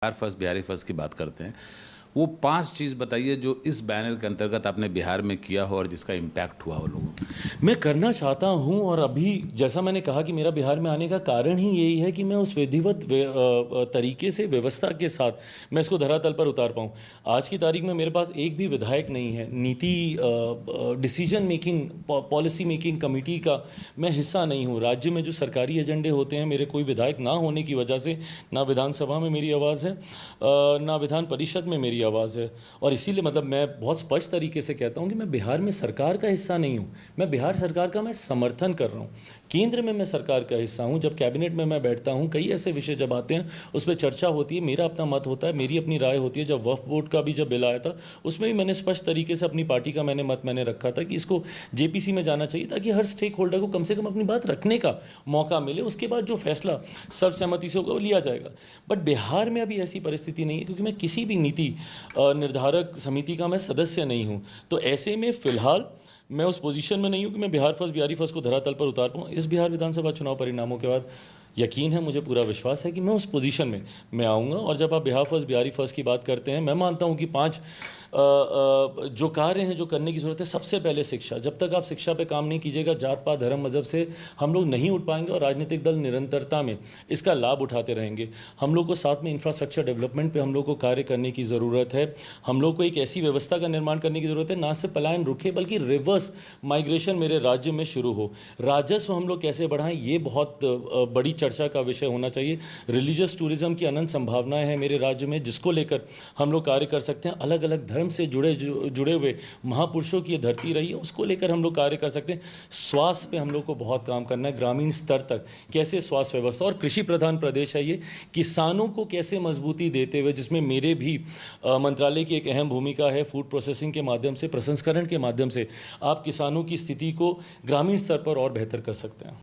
Bihar first Bihari first की बात करते हैं। वो 5 चीज़ बताइए जो इस बैनर के अंतर्गत आपने बिहार में किया हो और जिसका इम्पैक्ट हुआ हो लोगों को। मैं करना चाहता हूं और अभी जैसा मैंने कहा कि मेरा बिहार में आने का कारण ही यही है कि मैं उस विधिवत तरीके से व्यवस्था के साथ मैं इसको धरातल पर उतार पाऊं। आज की तारीख में मेरे पास एक भी विधायक नहीं है, नीति decision making policy making committee का मैं हिस्सा नहीं हूं। राज्य में जो सरकारी एजेंडे होते हैं, मेरे कोई विधायक ना होने की वजह से ना विधानसभा में मेरी आवाज़ है ना विधान परिषद में मेरी आवाज़ है। और इसीलिए मतलब मैं बहुत स्पष्ट तरीके से कहता हूं कि मैं बिहार में सरकार का हिस्सा नहीं हूं। मैं बिहार सरकार का मैं समर्थन कर रहा हूं। केंद्र में मैं सरकार का हिस्सा हूं। जब कैबिनेट में मैं बैठता हूं, कई ऐसे विषय जब आते हैं उस पर चर्चा होती है, मेरा अपना मत होता है, मेरी अपनी राय होती है। जब वक्फ बोर्ड का भी जब बिल आया था, उसमें भी मैंने स्पष्ट तरीके से अपनी पार्टी का मत मैंने रखा था कि इसको जेपीसी में जाना चाहिए ताकि हर स्टेक होल्डर को कम से कम अपनी बात रखने का मौका मिले। उसके बाद जो फैसला सर्वसहमति से होगा वो लिया जाएगा। बट बिहार में अभी ऐसी परिस्थिति नहीं है, क्योंकि मैं किसी भी नीति निर्धारक समिति का मैं सदस्य नहीं हूं। तो ऐसे में फिलहाल मैं उस पोजीशन में नहीं हूं कि मैं बिहार फर्स्ट बिहारी फर्स्ट को धरातल पर उतार पाऊं। इस बिहार विधानसभा चुनाव परिणामों के बाद यकीन है, मुझे पूरा विश्वास है कि मैं उस पोजीशन में मैं आऊँगा। और जब आप बिहार फर्स्ट बिहारी फर्स्ट की बात करते हैं, मैं मानता हूँ कि 5 जो कार्य हैं जो करने की ज़रूरत है। सबसे पहले शिक्षा। जब तक आप शिक्षा पे काम नहीं कीजिएगा, जात पात धर्म मजहब से हम लोग नहीं उठ पाएंगे और राजनीतिक दल निरंतरता में इसका लाभ उठाते रहेंगे। हम लोग को साथ में इंफ्रास्ट्रक्चर डेवलपमेंट पे हम लोग को कार्य करने की ज़रूरत है। हम लोग को एक ऐसी व्यवस्था का निर्माण करने की ज़रूरत है, ना सिर्फ पलायन रुके बल्कि रिवर्स माइग्रेशन मेरे राज्य में शुरू हो। राजस्व हम लोग कैसे बढ़ाएं, ये बहुत बड़ी चर्चा का विषय होना चाहिए। रिलीजियस टूरिज्म की अनंत संभावनाएं हैं मेरे राज्य में, जिसको लेकर हम लोग कार्य कर सकते हैं। अलग अलग धर्म से जुड़े हुए महापुरुषों की ये धरती रही है, उसको लेकर हम लोग कार्य कर सकते हैं। स्वास्थ्य पे हम लोग को बहुत काम करना है, ग्रामीण स्तर तक कैसे स्वास्थ्य व्यवस्था, और कृषि प्रधान प्रदेश है ये, किसानों को कैसे मजबूती देते हुए, जिसमें मेरे भी मंत्रालय की एक अहम भूमिका है। फूड प्रोसेसिंग के माध्यम से, प्रसंस्करण के माध्यम से आप किसानों की स्थिति को ग्रामीण स्तर पर और बेहतर कर सकते हैं।